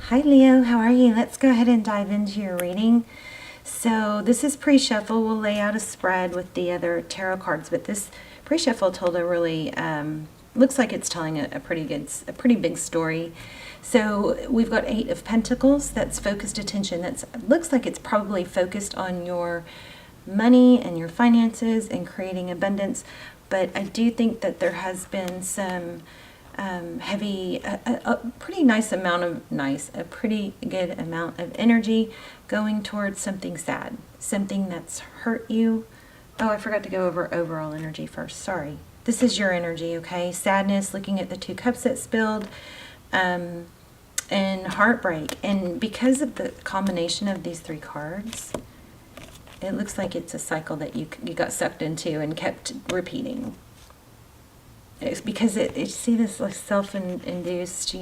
Hi Leo, how are you? Let's go ahead and dive into your reading. So this is pre-shuffle. We'll lay out a spread with the other tarot cards, but this pre-shuffle told a really, looks like it's telling a pretty big story. So we've got 8 of Pentacles. That's focused attention. That's looks like it's probably focused on your money and your finances and creating abundance. But I do think that there has been some a pretty pretty good amount of energy going towards something sad, something that's hurt you. Oh, I forgot to go over overall energy first. Sorry. This is your energy, okay? Sadness, looking at the 2 cups that spilled, and heartbreak. And because of the combination of these 3 cards, it looks like it's a cycle that you got sucked into and kept repeating. It's because you see this like self-induced,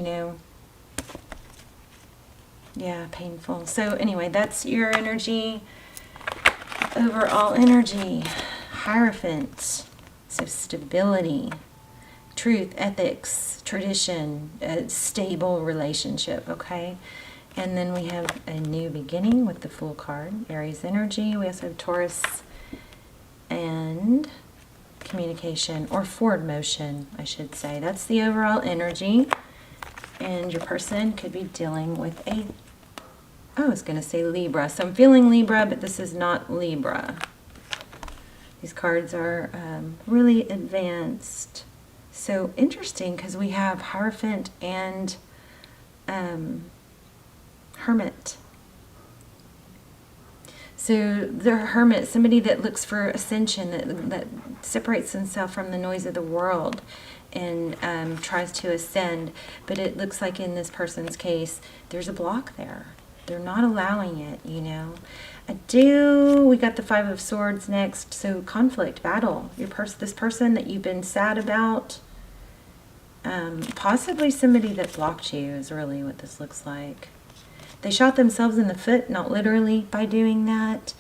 yeah, painful. So anyway, that's your energy, overall energy, Hierophant. So stability, truth, ethics, tradition, a stable relationship, okay? And then we have a new beginning with the Fool card, Aries energy. We also have Taurus and communication, or forward motion, I should say. That's the overall energy. And your person could be dealing with I was going to say Libra. So I'm feeling Libra, but this is not Libra. These cards are really advanced. So interesting, because we have Hierophant and Hermit. So the Hermit, somebody that looks for ascension, that separates himself from the noise of the world and tries to ascend. But it looks like in this person's case, there's a block there. They're not allowing it, we got the 5 of Swords next. So conflict, battle. This person that you've been sad about, possibly somebody that blocked you is really what this looks like. They shot themselves in the foot, not literally by doing that.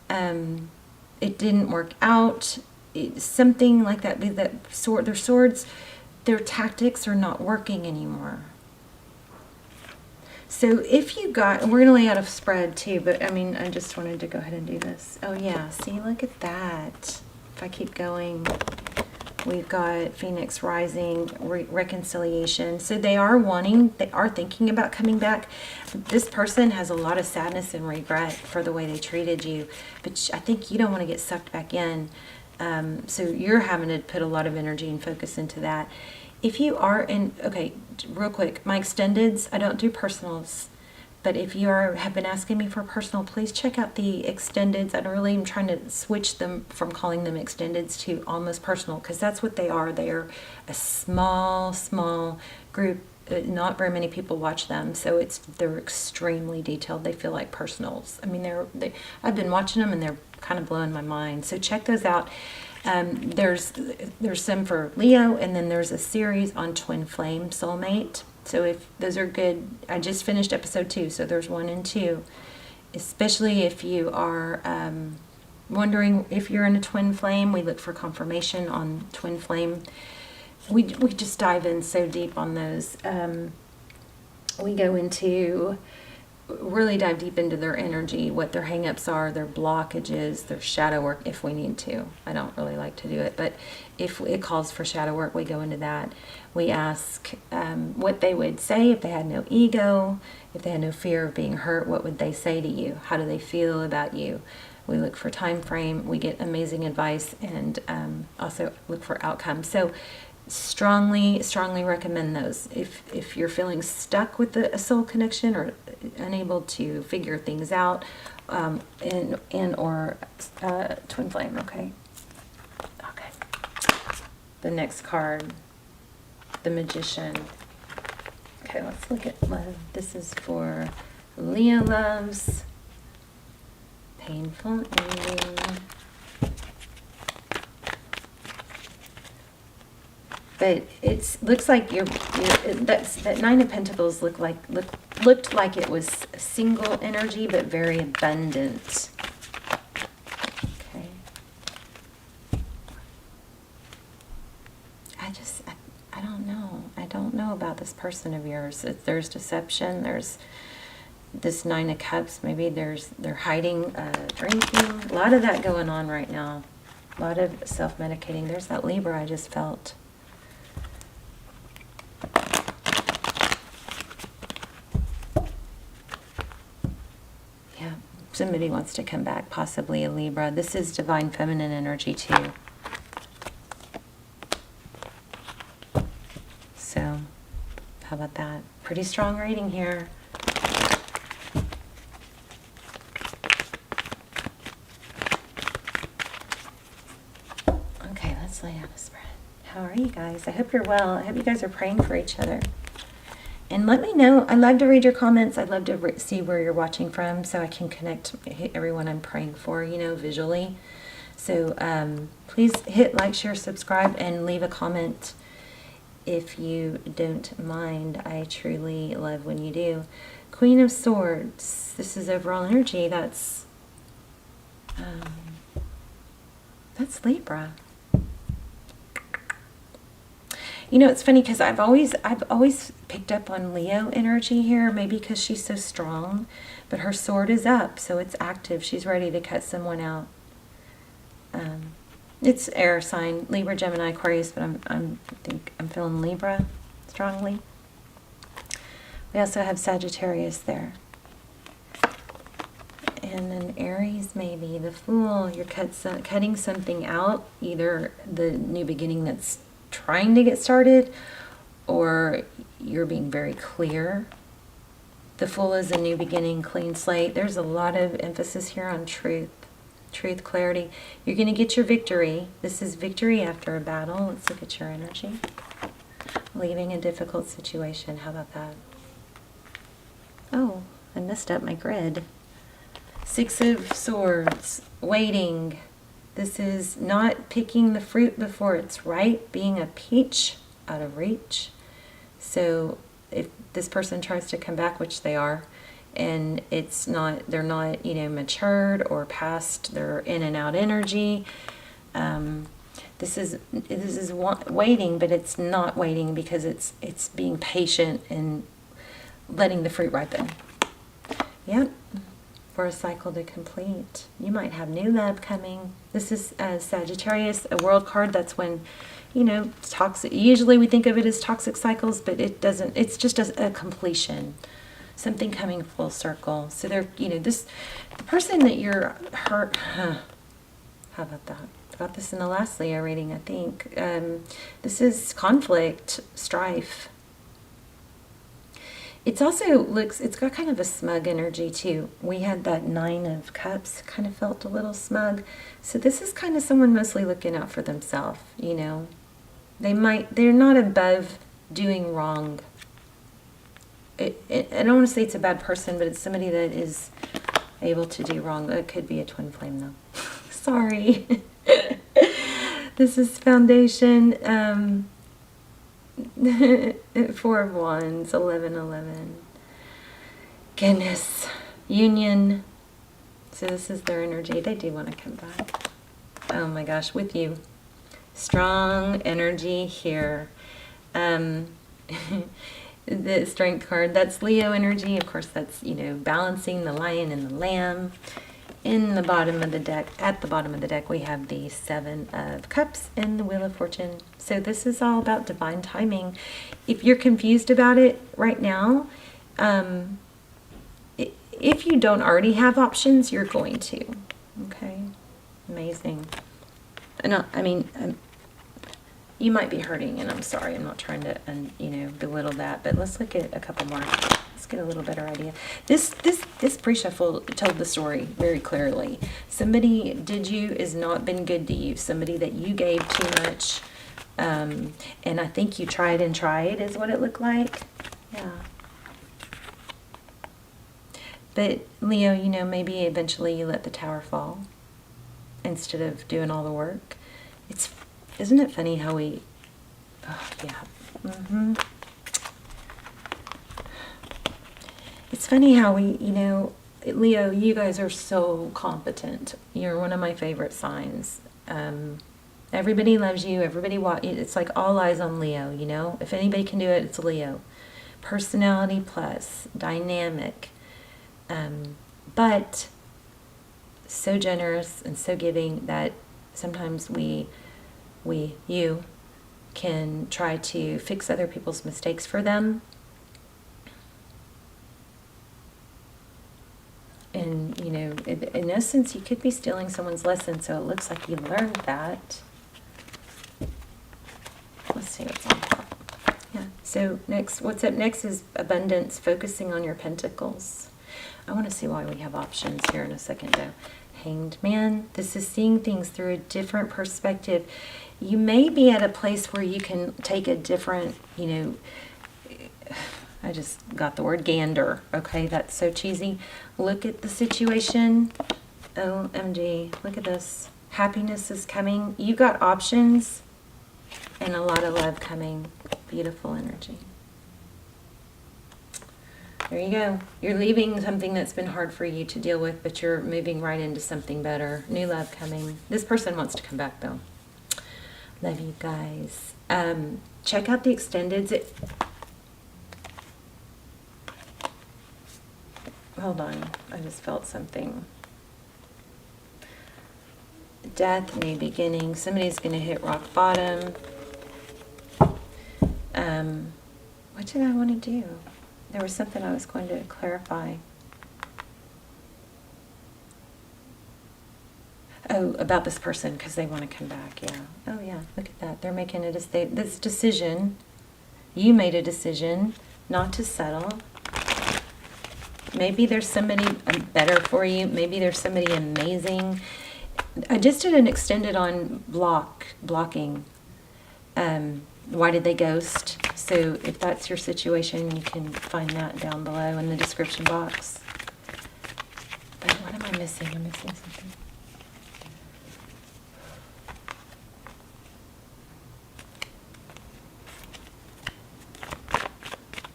It didn't work out. Something like that. Their swords, their tactics are not working anymore. So if you got, we're going to lay out a spread too, but I just wanted to go ahead and do this. Oh yeah, see, look at that. If I keep going, we've got Phoenix rising, reconciliation. So they are thinking about coming back. This person has a lot of sadness and regret for the way they treated you, but I think you don't want to get sucked back in. So you're having to put a lot of energy and focus into that. If you are okay, real quick, my extendeds, I don't do personals, but if you have been asking me for personal, please check out the extendeds. I really am trying to switch them from calling them extendeds to almost personal, because that's what they are. They are a small group. Not very many people watch them, so they're extremely detailed. They feel like personals. I've been watching them and they're kind of blowing my mind. So check those out. There's some for Leo, and then there's a series on twin flame soulmate. So if those are good, I just finished episode 2, so there's 1 and 2. Especially if you are wondering if you're in a twin flame, we look for confirmation on twin flame. We just dive in so deep on those. We go into, really dive deep into their energy, what their hang-ups are, their blockages, their shadow work, if we need to. I don't really like to do it, but if it calls for shadow work, we go into that. We ask what they would say if they had no ego, if they had no fear of being hurt. What would they say to you? How do they feel about you? We look for time frame. We get amazing advice, and also look for outcomes. So strongly recommend those if you're feeling stuck with a soul connection or unable to figure things out, or twin flame. Okay. The next card, the Magician. Okay, let's look at love. This is for Leo loves, painful ending. But it looks like that 9 of Pentacles looked like it was single energy, but very abundant. Okay. I don't know about this person of yours. There's deception. There's this Nine of Cups. Maybe they're hiding, drinking. A lot of that going on right now. A lot of self-medicating. There's that Libra I just felt. Yeah, somebody wants to come back, possibly a Libra. This is divine feminine energy too. So, how about that? Pretty strong reading here. Okay, let's lay out a spread. How are you guys? I hope you're well. I hope you guys are praying for each other. And let me know. I love to read your comments. I'd love to see where you're watching from so I can connect everyone I'm praying for, you know, visually. So please hit like, share, subscribe, and leave a comment if you don't mind. I truly love when you do. Queen of Swords. This is overall energy. That's Libra. You know, it's funny because I've always picked up on Leo energy here, maybe because she's so strong, but her sword is up, so it's active. She's ready to cut someone out. It's air sign, Libra, Gemini, Aquarius, but I think I'm feeling Libra strongly. We also have Sagittarius there. And then Aries, maybe the Fool. You're cutting something out, either the new beginning that's trying to get started, or you're being very clear. The Fool is a new beginning, clean slate. There's a lot of emphasis here on truth, clarity. You're going to get your victory. This is victory after a battle. Let's look at your energy. Leaving a difficult situation. How about that? Oh, I messed up my grid. Six of Swords, waiting. This is not picking the fruit before it's ripe, being a peach out of reach. So if this person tries to come back, which they are, and they're not, you know, matured or past their in and out energy. This is waiting, but it's not waiting because it's being patient and letting the fruit ripen. Yep. For a cycle to complete. You might have new love coming. This is Sagittarius, a world card. That's when, you know, toxic. Usually we think of it as toxic cycles, but it doesn't. It's just a completion, something coming full circle. So they're, you know, the person that you're hurt. How about that? I got this in the last Leo reading, I think. This is conflict, strife. It's also it's got kind of a smug energy too. We had that Nine of Cups, kind of felt a little smug. So this is kind of someone mostly looking out for themselves, you know. They're not above doing wrong. I don't want to say it's a bad person, but it's somebody that is able to do wrong. It could be a twin flame though. Sorry. This is Foundation. Four of Wands, 11. Goodness. Union. So this is their energy. They do want to come back. Oh my gosh, with you. Strong energy here. The Strength card, that's Leo energy. Of course, that's, you know, balancing the lion and the lamb. In the bottom of the deck, at the bottom of the deck, we have the Seven of Cups and the Wheel of Fortune. So this is all about divine timing. If you're confused about it right now, if you don't already have options, you're going to. Okay? Amazing. I mean, you might be hurting, and I'm sorry. I'm not trying to, you know, belittle that. But let's look at a couple more. Let's get a little better idea. This pre-shuffle told the story very clearly. Somebody is not been good to you. Somebody that you gave too much, and I think you tried is what it looked like. Yeah. But Leo, you know, maybe eventually you let the tower fall instead of doing all the work. Isn't it funny how we? Oh, yeah. It's funny how we, you know, Leo, you guys are so competent. You're one of my favorite signs. Everybody loves you. It's like all eyes on Leo, you know. If anybody can do it, it's Leo. personality plus, dynamic, but so generous and so giving that sometimes you can try to fix other people's mistakes for them. And, you know, in essence, you could be stealing someone's lesson, so it looks like you learned that. Let's see what's on top. Yeah, so next, what's up next is abundance, focusing on your pentacles. I want to see why we have options here in a second, though. Hanged Man, this is seeing things through a different perspective. You may be at a place where you can take a different, you know, I just got the word gander. Okay, that's so cheesy. Look at the situation. OMG, look at this. Happiness is coming. You got options and a lot of love coming. Beautiful energy. There you go. You're leaving something that's been hard for you to deal with, but you're moving right into something better. New love coming. This person wants to come back, though. Love you guys. Check out the extendeds. Hold on. I just felt something. Death, new beginning. Somebody's going to hit rock bottom. What did I want to do? There was something I was going to clarify. Oh, about this person, because they want to come back, yeah. Oh, yeah, look at that. They're making this decision. You made a decision not to settle. Maybe there's somebody better for you. Maybe there's somebody amazing. I just did an extended on blocking. Why did they ghost? So if that's your situation, you can find that down below in the description box. But what am I missing? I'm missing something.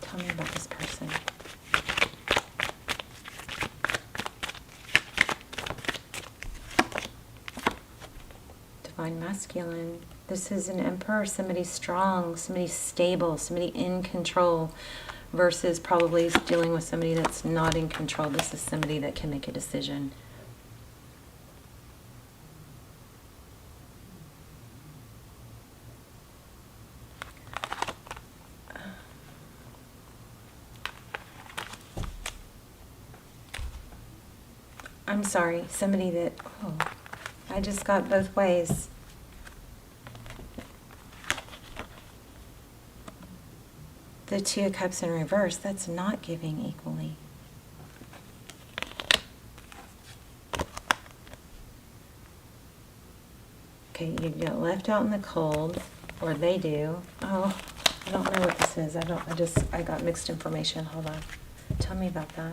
Tell me about this person. Divine masculine. This is an emperor, somebody strong, somebody stable, somebody in control, versus probably dealing with somebody that's not in control. This is somebody that can make a decision. I'm sorry, somebody that, oh, I just got both ways. The Two of Cups in reverse, that's not giving equally. Okay, you get left out in the cold, or they do. Oh, I don't know what this is. I got mixed information. Hold on. Tell me about that.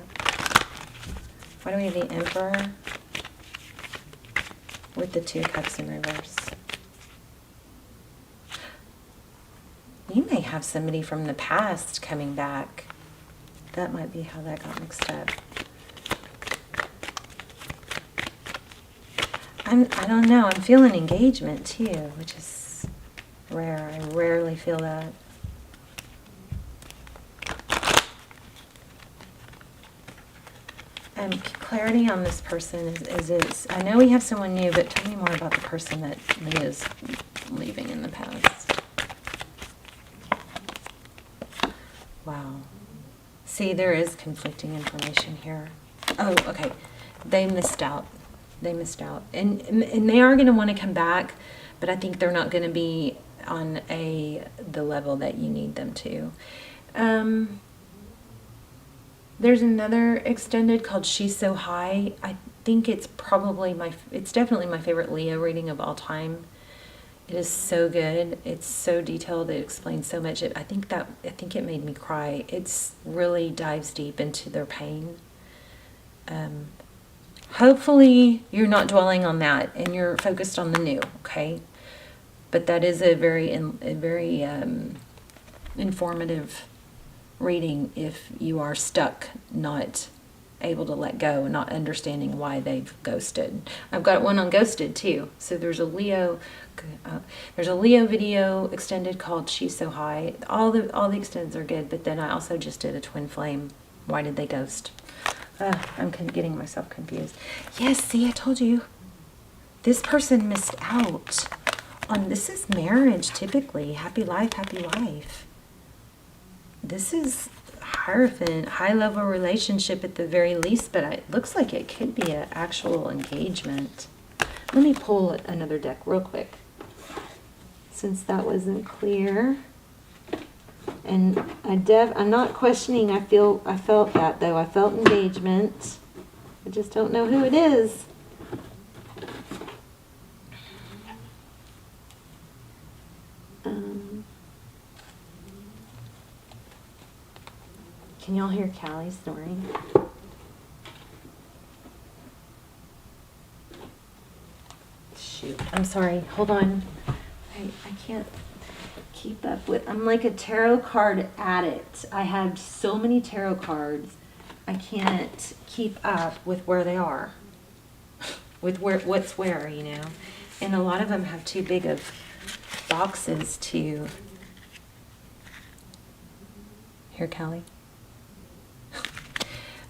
Why do we have the Emperor with the Two of Cups in reverse? You may have somebody from the past coming back. That might be how that got mixed up. I don't know. I'm feeling engagement too, which is rare. I rarely feel that. Clarity on this person is I know we have someone new, but tell me more about the person that is leaving in the past. Wow. See, there is conflicting information here. Oh, okay. They missed out. They missed out. And they are going to want to come back, but I think they're not going to be on the level that you need them to. There's another extended called She's So High. I think it's it's definitely my favorite Leo reading of all time. It is so good. It's so detailed. It explains so much. I think it made me cry. It's really dives deep into their pain. Hopefully you're not dwelling on that and you're focused on the new, okay? But that is a very informative reading if you are stuck not able to let go and not understanding why they've ghosted. I've got one on ghosted too. So there's a Leo video extended called She's So High. All the extends are good, but then I also just did a twin flame. Why did they ghost? I'm getting myself confused. Yes, see, I told you. This person missed out on, this is marriage typically. Happy life, happy life. This is Hierophant, high-level relationship at the very least, but it looks like it could be an actual engagement. Let me pull another deck real quick, since that wasn't clear. And I'm not questioning. I felt that though. I felt engagement. I just don't know who it is. Can y'all hear Callie snoring? Shoot, I'm sorry. Hold on. I can't keep up with. I'm like a tarot card addict. I have so many tarot cards. I can't keep up with where they are. With what's where, you know. And a lot of them have too big of boxes to. Here, Callie.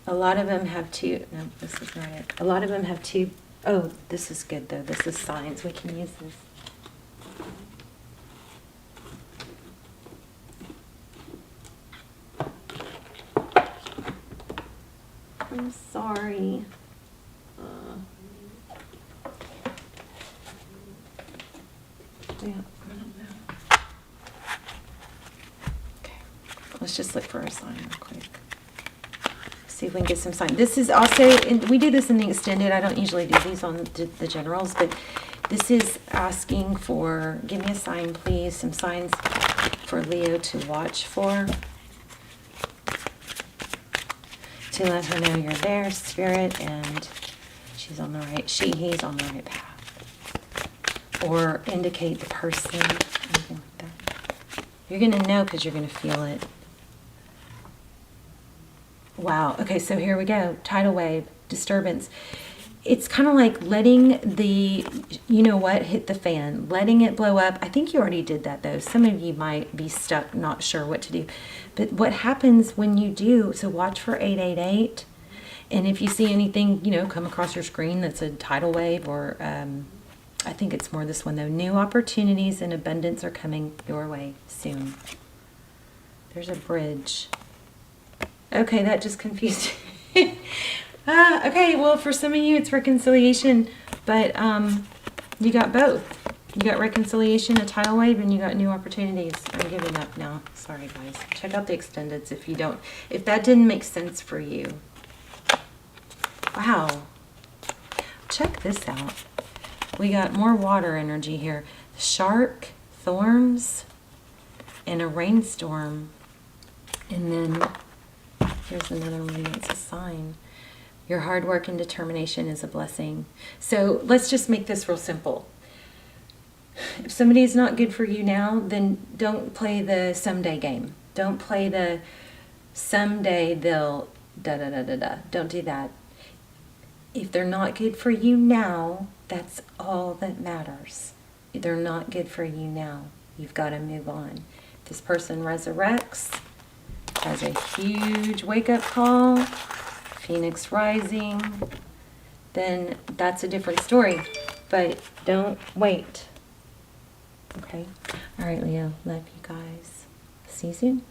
A lot of them have two, no, this is not it. A lot of them have two, oh, this is good though. This is signs. We can use this. I'm sorry. Yeah, I don't know. Okay, let's just look for a sign real quick. See if we can get some sign. This is also, we do this in the extended. I don't usually do these on the generals, but this is asking for, give me a sign, please. Some signs for Leo to watch for. To let her know you're there, Spirit, and she's on the right, he's on the right path. Or indicate the person, anything like that. You're going to know because you're going to feel it. Wow. Okay, so here we go. Tidal wave, disturbance. It's kind of like letting the, you know what, hit the fan, letting it blow up. I think you already did that though. Some of you might be stuck, not sure what to do. But what happens when you do, so watch for 888. And if you see anything, you know, come across your screen that's a tidal wave or, I think it's more this one though. New opportunities and abundance are coming your way soon. There's a bridge. Okay, that just confused me. Okay, well, for some of you, it's reconciliation, but you got both. You got reconciliation, a tidal wave, and you got new opportunities. I'm giving up now. Sorry, guys. Check out the extendeds if that didn't make sense for you. Wow. Check this out. We got more water energy here. Shark, thorns, and a rainstorm. And then here's another one that's a sign. Your hard work and determination is a blessing. So let's just make this real simple. If somebody is not good for you now, then don't play the someday game. Don't play the someday they'll da-da-da-da-da. Don't do that. If they're not good for you now, that's all that matters. If they're not good for you now, you've got to move on. If this person resurrects, has a huge wake-up call, Phoenix rising, then that's a different story. But don't wait. Okay? All right, Leo. Love you guys. See you soon.